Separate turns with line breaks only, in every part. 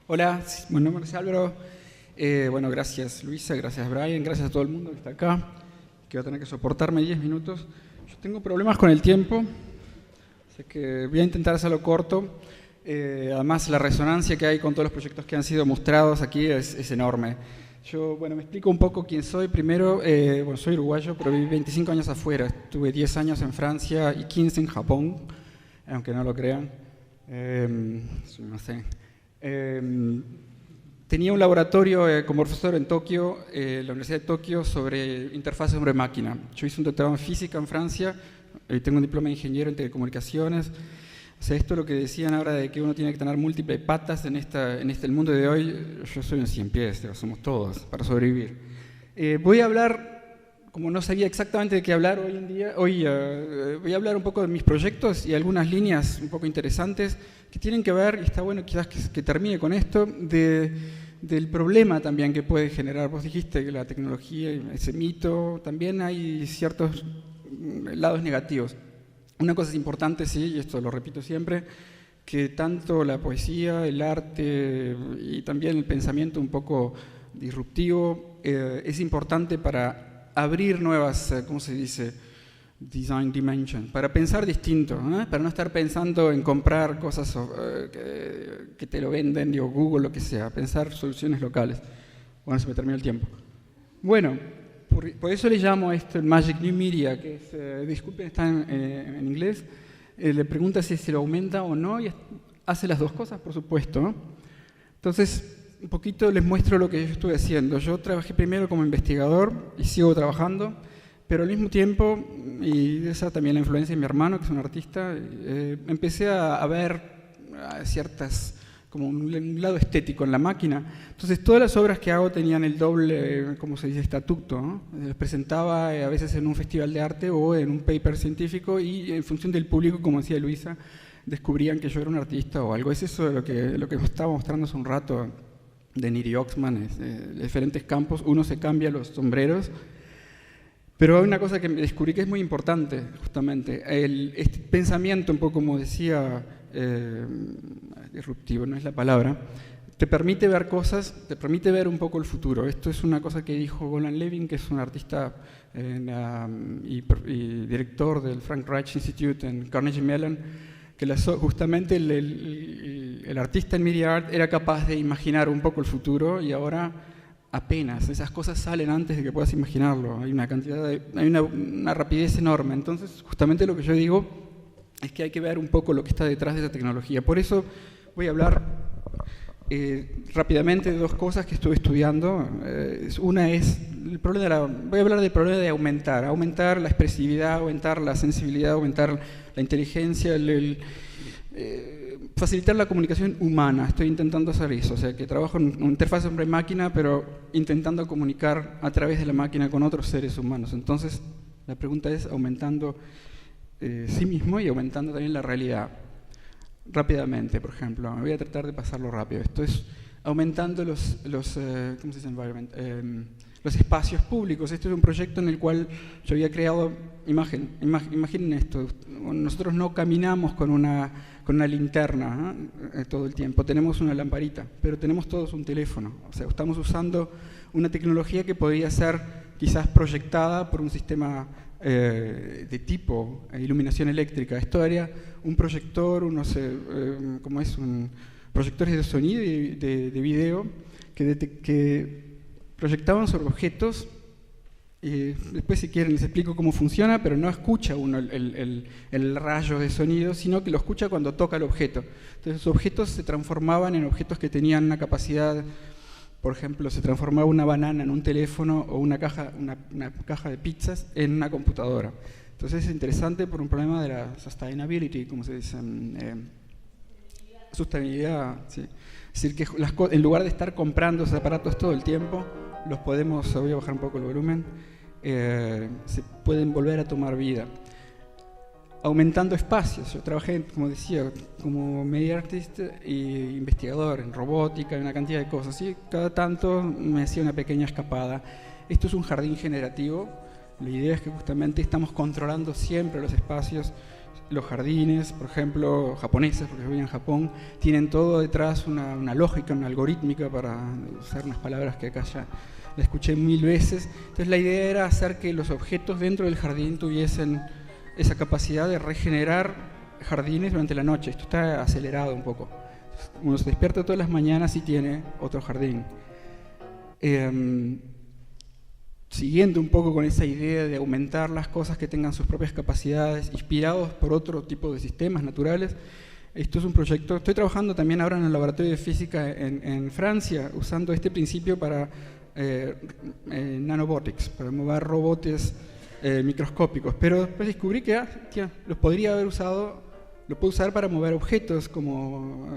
Hola, mi nombre es Álvaro. Bueno, gracias Luisa, gracias Brian, gracias a todo el mundo que está acá, que va a tener que soportarme 10 minutos. Yo tengo problemas con el tiempo, así que voy a intentar hacerlo corto. Además, la resonancia que hay con todos los proyectos que han sido mostrados aquí es enorme. Yo, bueno, me explico un poco quién soy. Primero, bueno, soy uruguayo, pero viví 25 años afuera. Estuve 10 años en Francia y 15 en Japón, aunque no lo crean. No sé. Tenía un laboratorio como profesor en Tokio, la Universidad de Tokio, sobre interfaz hombre-máquina. Yo hice un doctorado en física en Francia, tengo un diploma de ingeniero en telecomunicaciones. O sea, esto es lo que decían ahora de que uno tiene que tener múltiples patas en el mundo de hoy. Yo soy un 100 pies, somos todos, para sobrevivir. Voy a hablar, como no sabía exactamente de qué hablar hoy en día, voy a hablar un poco de mis proyectos y algunas líneas un poco interesantes que tienen que ver, y está bueno quizás que termine con esto, del problema también que puede generar. Vos dijiste que la tecnología, ese mito, también hay ciertos lados negativos. Una cosa es importante, sí, y esto lo repito siempre, que tanto la poesía, el arte y también el pensamiento un poco disruptivo es importante para abrir nuevas, ¿cómo se dice? Design dimension, para pensar distinto, para no estar pensando en comprar cosas que te lo venden, digo, Google, lo que sea, pensar soluciones locales. Bueno, se me terminó el tiempo. Bueno, por eso le llamo a esto el Magic New Media, que es, disculpen, está en inglés, le pregunta si se lo aumenta o no, y hace las dos cosas, por supuesto, ¿no? Entonces, un poquito les muestro lo que yo estuve haciendo. Yo trabajé primero como investigador y sigo trabajando, pero al mismo tiempo, y esa también la influencia de mi hermano, que es un artista, empecé a ver ciertas, como un lado estético en la máquina. Entonces todas las obras que hago tenían el doble, ¿cómo se dice?, estatuto, ¿no? Las presentaba a veces en un festival de arte o en un paper científico, y en función del público, como decía Luisa, descubrían que yo era un artista o algo. Es eso lo que estaba mostrando hace un rato de Neri Oxman, diferentes campos, uno se cambia los sombreros. Pero hay una cosa que descubrí que es muy importante, justamente, este pensamiento, un poco como decía, disruptivo, no es la palabra, te permite ver cosas, te permite ver un poco el futuro. Esto es una cosa que dijo Golan Levin, que es un artista y director del Frank Reich Institute en Carnegie Mellon, que justamente el artista en media art era capaz de imaginar un poco el futuro, y ahora apenas, esas cosas salen antes de que puedas imaginarlo. Hay una cantidad hay una rapidez enorme. Entonces, justamente lo que yo digo es que hay que ver un poco lo que está detrás de esa tecnología. Por eso voy a hablar rápidamente de dos cosas que estuve estudiando. Una es voy a hablar del problema de aumentar la expresividad, aumentar la sensibilidad, aumentar la inteligencia, facilitar la comunicación humana. Estoy intentando hacer eso, o sea, que trabajo en una interfaz hombre-máquina, pero intentando comunicar a través de la máquina con otros seres humanos. Entonces, la pregunta es aumentando sí mismo y aumentando también la realidad. Rápidamente, por ejemplo, voy a tratar de pasarlo rápido. Esto es aumentando ¿cómo se dice? Los espacios públicos. Este es un proyecto en el cual yo había creado, imaginen esto, nosotros no caminamos con una linterna todo el tiempo, tenemos una lamparita, pero tenemos todos un teléfono. O sea, estamos usando una tecnología que podría ser quizás proyectada por un sistema de tipo iluminación eléctrica. Esto haría un proyector, proyectores de sonido y de video que proyectaban sobre objetos. Después, si quieren, les explico cómo funciona, pero no escucha uno el rayo de sonido, sino que lo escucha cuando toca el objeto. Entonces, los objetos se transformaban en objetos que tenían una capacidad. Por ejemplo, se transformaba una banana en un teléfono, o una caja de pizzas en una computadora. Entonces es interesante por un problema de la sustainability, como se dice, sostenibilidad. ¿Sí? Es decir, que en lugar de estar comprando esos aparatos todo el tiempo, los podemos, voy a bajar un poco el volumen, se pueden volver a tomar vida. Aumentando espacios. Yo trabajé, como decía, como media artist e investigador en robótica, en una cantidad de cosas. Y cada tanto me hacía una pequeña escapada. Esto es un jardín generativo. La idea es que justamente estamos controlando siempre los espacios. Los jardines, por ejemplo, japoneses, porque yo vivía en Japón, tienen todo detrás una lógica, una algorítmica, para usar unas palabras que acá ya la escuché 1000 veces. Entonces la idea era hacer que los objetos dentro del jardín tuviesen esa capacidad de regenerar jardines durante la noche. Esto está acelerado un poco. Uno se despierta todas las mañanas y tiene otro jardín. Siguiendo un poco con esa idea de aumentar las cosas que tengan sus propias capacidades, inspirados por otro tipo de sistemas naturales, esto es un proyecto. Estoy trabajando también ahora en el laboratorio de física en Francia, usando este principio para nanobotics, para mover robots microscópicos. Pero después descubrí que los podría haber usado, lo puedo usar para mover objetos como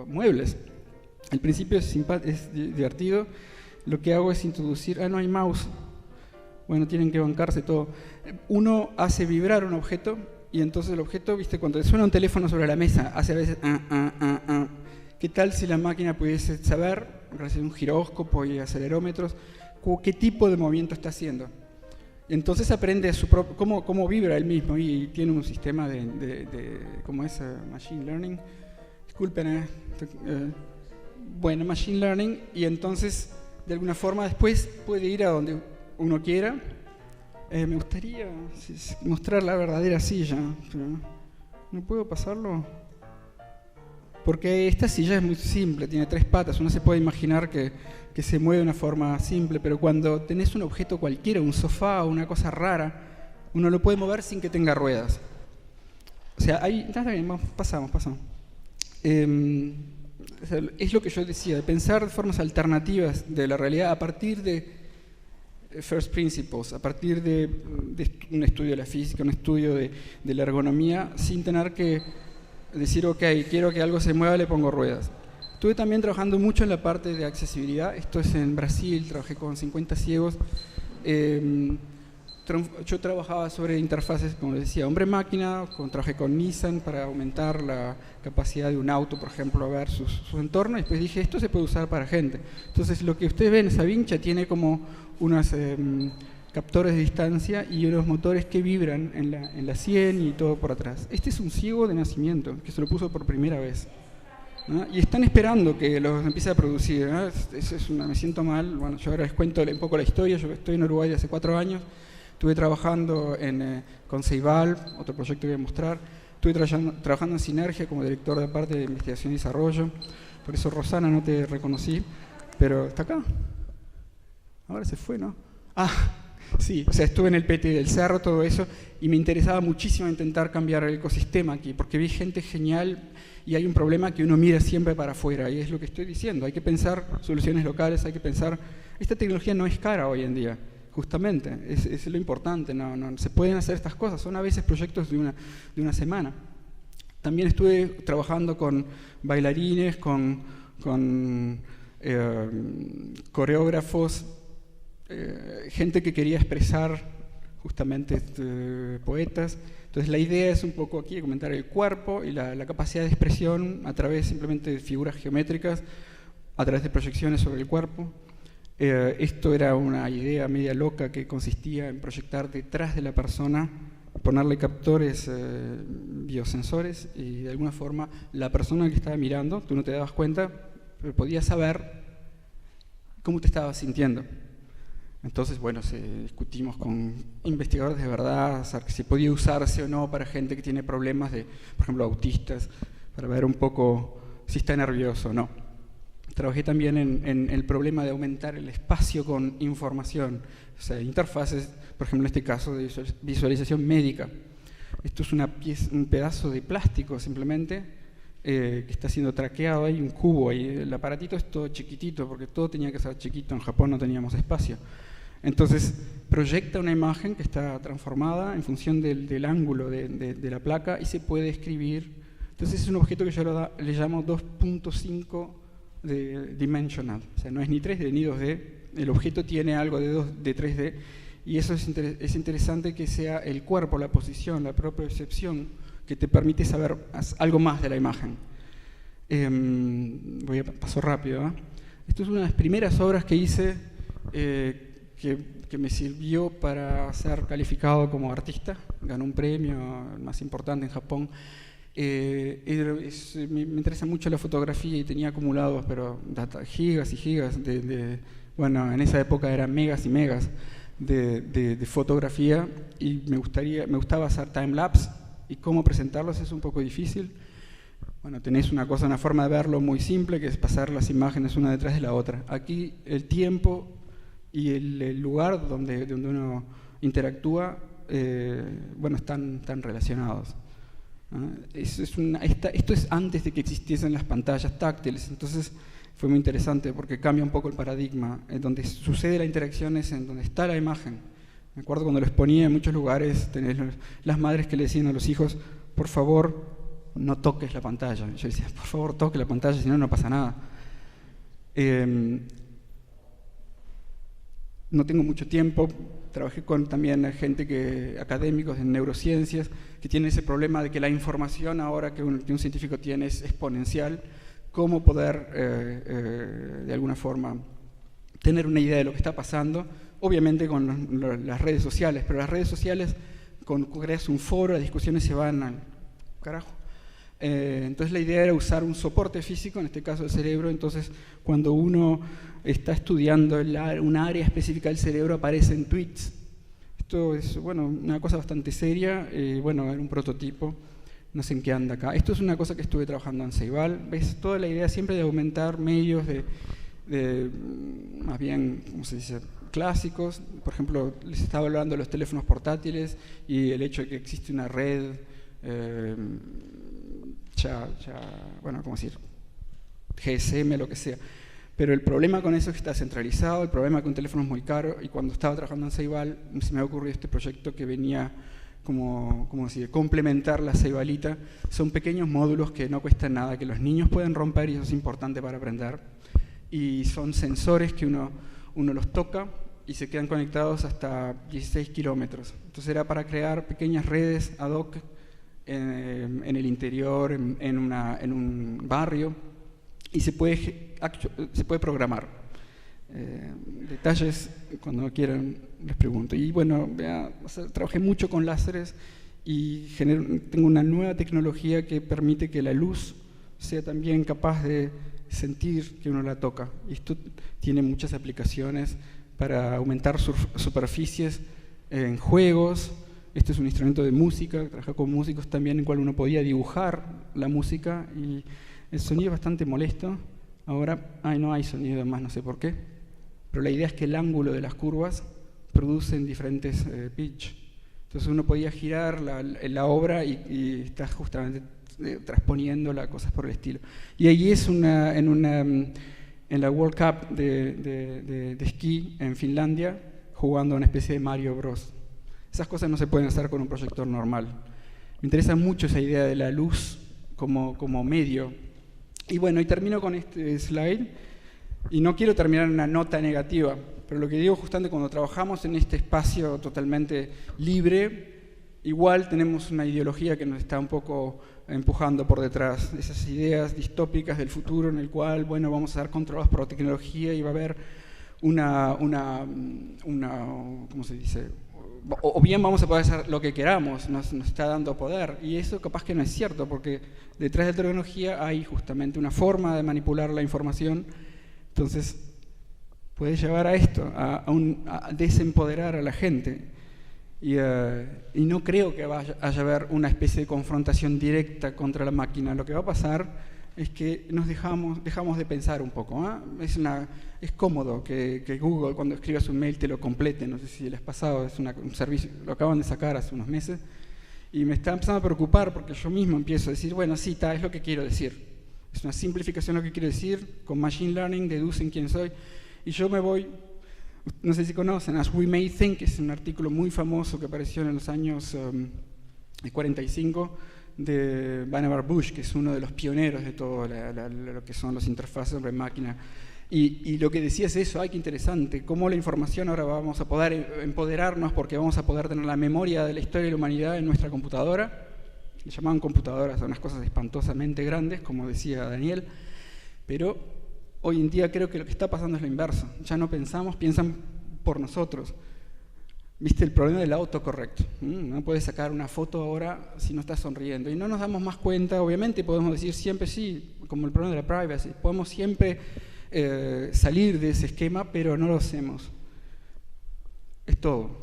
muebles. El principio es divertido. Lo que hago es introducir... no hay mouse. Bueno, tienen que bancarse todo. Uno hace vibrar un objeto y entonces el objeto, ¿viste? Cuando suena un teléfono sobre la mesa, hace a veces... ¿Qué tal si la máquina pudiese saber, gracias a un giróscopo y acelerómetros, qué tipo de movimiento está haciendo? Entonces aprende cómo vibra él mismo y tiene un sistema ¿cómo es? Machine Learning. Disculpen, bueno, Machine Learning, y entonces de alguna forma después puede ir a donde uno quiera. Me gustaría mostrar la verdadera silla, pero no puedo pasarlo. Porque esta silla es muy simple, tiene 3 patas. Uno se puede imaginar que se mueve de una forma simple, pero cuando tenés un objeto cualquiera, un sofá o una cosa rara, uno lo puede mover sin que tenga ruedas. O sea, está bien, pasamos. Es lo que yo decía, de pensar de formas alternativas de la realidad a partir de first principles, a partir de un estudio de la física, un estudio de la ergonomía, sin tener que decir, ok, quiero que algo se mueva, le pongo ruedas. Estuve también trabajando mucho en la parte de accesibilidad. Esto es en Brasil, trabajé con 50 ciegos. Yo trabajaba sobre interfaces, como les decía, hombre-máquina. Trabajé con Nissan para aumentar la capacidad de un auto, por ejemplo, a ver su entorno. Y después dije, esto se puede usar para gente. Entonces, lo que ustedes ven, esa vincha tiene como unos captores de distancia y unos motores que vibran en la sien y todo por atrás. Este es un ciego de nacimiento, que se lo puso por primera vez, ¿no? Y están esperando que los empiece a producir, ¿no? Me siento mal. Bueno, yo ahora les cuento un poco la historia. Yo estoy en Uruguay hace 4 años. Estuve trabajando con Ceibal, otro proyecto que voy a mostrar. Estuve trabajando en Sinergia como director de parte de investigación y desarrollo. Por eso, Rosana, no te reconocí, pero está acá. Ahora se fue, ¿no? Sí, o sea, estuve en el PT del Cerro, todo eso, y me interesaba muchísimo intentar cambiar el ecosistema aquí, porque vi gente genial y hay un problema que uno mira siempre para afuera, y es lo que estoy diciendo. Hay que pensar soluciones locales, hay que pensar... Esta tecnología no es cara hoy en día, justamente, es lo importante. No se pueden hacer estas cosas, son a veces proyectos de una semana. También estuve trabajando con bailarines, con coreógrafos, gente que quería expresar justamente poetas. Entonces la idea es un poco aquí comentar el cuerpo y la capacidad de expresión a través simplemente de figuras geométricas, a través de proyecciones sobre el cuerpo. Esto era una idea media loca que consistía en proyectar detrás de la persona, ponerle captores biosensores, y de alguna forma la persona que estaba mirando, tú no te dabas cuenta, pero podías saber cómo te estabas sintiendo. Entonces, bueno, discutimos con investigadores de verdad si podía usarse o no para gente que tiene problemas por ejemplo, autistas, para ver un poco si está nervioso o no. Trabajé también en el problema de aumentar el espacio con información, o sea, interfaces, por ejemplo, en este caso de visualización médica. Esto es un pedazo de plástico simplemente que está siendo traqueado, hay un cubo ahí. El aparatito es todo chiquitito, porque todo tenía que ser chiquito, en Japón no teníamos espacio. Entonces proyecta una imagen que está transformada en función del ángulo de la placa y se puede escribir. Entonces es un objeto que yo le llamo 2.5 dimensional, o sea, no es ni 3D ni 2D, el objeto tiene algo de 3D, y eso es interesante, que sea el cuerpo, la posición, la propiocepción, que te permite saber algo más de la imagen. Paso rápido, ¿eh? Esto es una de las primeras obras que hice, que me sirvió para ser calificado como artista. Ganó un premio, el más importante en Japón. Me interesa mucho la fotografía y tenía acumulados, pero gigas y gigas bueno, en esa época eran megas y megas de fotografía, y me gustaba hacer time-lapse, y cómo presentarlos es un poco difícil. Bueno, tenéis una forma de verlo muy simple, que es pasar las imágenes una detrás de la otra. Aquí el tiempo y el lugar donde uno interactúa, bueno, están relacionados. Esto es antes de que existiesen las pantallas táctiles, entonces fue muy interesante porque cambia un poco el paradigma. En donde sucede la interacción es en donde está la imagen. Me acuerdo cuando lo exponía en muchos lugares, tenés las madres que le decían a los hijos, por favor, no toques la pantalla. Yo decía, por favor, toque la pantalla, si no, no pasa nada. No tengo mucho tiempo. Trabajé con también académicos en neurociencias que tienen ese problema de que la información ahora que un científico tiene es exponencial. Cómo poder, de alguna forma, tener una idea de lo que está pasando, obviamente con las redes sociales, pero las redes sociales, cuando creas un foro, las discusiones se van al carajo. Entonces la idea era usar un soporte físico, en este caso el cerebro. Entonces cuando uno está estudiando una área específica del cerebro, aparecen tweets. Esto es, bueno, una cosa bastante seria. Bueno, era un prototipo, no sé en qué anda acá. Esto es una cosa que estuve trabajando en Ceibal. ¿Ves? Toda la idea siempre de aumentar medios más bien, ¿cómo se dice?, clásicos. Por ejemplo, les estaba hablando de los teléfonos portátiles y el hecho de que existe una red, bueno, ¿cómo decir?, GSM, lo que sea. Pero el problema con eso es que está centralizado, el problema es que un teléfono es muy caro, y cuando estaba trabajando en Ceibal se me ha ocurrido este proyecto que venía como decir, complementar la Ceibalita. Son pequeños módulos que no cuestan nada, que los niños pueden romper, y eso es importante para aprender. Y son sensores que uno los toca y se quedan conectados hasta 16 kilómetros. Entonces era para crear pequeñas redes ad hoc en el interior, en un barrio, y se puede programar. Detalles, cuando quieran, les pregunto. Y bueno, trabajé mucho con láseres y tengo una nueva tecnología que permite que la luz sea también capaz de sentir que uno la toca. Y esto tiene muchas aplicaciones para aumentar superficies en juegos. Este es un instrumento de música, trabajé con músicos también, en el cual uno podía dibujar la música, y el sonido es bastante molesto. Ahora no hay sonido más, no sé por qué, pero la idea es que el ángulo de las curvas producen diferentes pitch. Entonces uno podía girar la obra y está justamente transponiéndola, cosas por el estilo. Y allí es en la World Cup de esquí en Finlandia, jugando una especie de Mario Bros. Esas cosas no se pueden hacer con un proyector normal. Me interesa mucho esa idea de la luz como medio. Y bueno, y termino con este slide, y no quiero terminar en una nota negativa, pero lo que digo, justamente cuando trabajamos en este espacio totalmente libre, igual tenemos una ideología que nos está un poco empujando por detrás, esas ideas distópicas del futuro en el cual, bueno, vamos a ser controlados por la tecnología y va a haber ¿cómo se dice?, o bien vamos a poder hacer lo que queramos, nos está dando poder, y eso capaz que no es cierto, porque detrás de la tecnología hay justamente una forma de manipular la información. Entonces puede llevar a esto, a desempoderar a la gente, y no creo que vaya a haber una especie de confrontación directa contra la máquina. Lo que va a pasar es que nos dejamos de pensar un poco. Es cómodo que Google, cuando escribas un mail, te lo complete. No sé si les ha pasado, es un servicio, lo acaban de sacar hace unos meses, y me está empezando a preocupar porque yo mismo empiezo a decir, bueno, sí, es lo que quiero decir. Es una simplificación lo que quiero decir, con Machine Learning deducen quién soy, y yo me voy, no sé si conocen, As We May Think, es un artículo muy famoso que apareció en los años 45, de Vannevar Bush, que es uno de los pioneros de todo lo que son las interfaces hombre-máquina. Y lo que decía es eso, qué interesante, cómo la información ahora vamos a poder empoderarnos, porque vamos a poder tener la memoria de la historia de la humanidad en nuestra computadora. Le llamaban computadoras a unas cosas espantosamente grandes, como decía Daniel, pero hoy en día creo que lo que está pasando es lo inverso. Ya no piensan por nosotros. ¿Viste el problema del autocorrecto? No puedes sacar una foto ahora si no estás sonriendo. Y no nos damos más cuenta, obviamente podemos decir siempre sí, como el problema de la privacy. Podemos siempre salir de ese esquema, pero no lo hacemos. Es todo.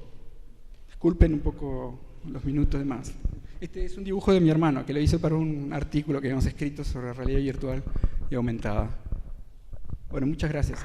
Disculpen un poco los minutos de más. Este es un dibujo de mi hermano, que lo hizo para un artículo que habíamos escrito sobre realidad virtual y aumentada. Bueno, muchas gracias.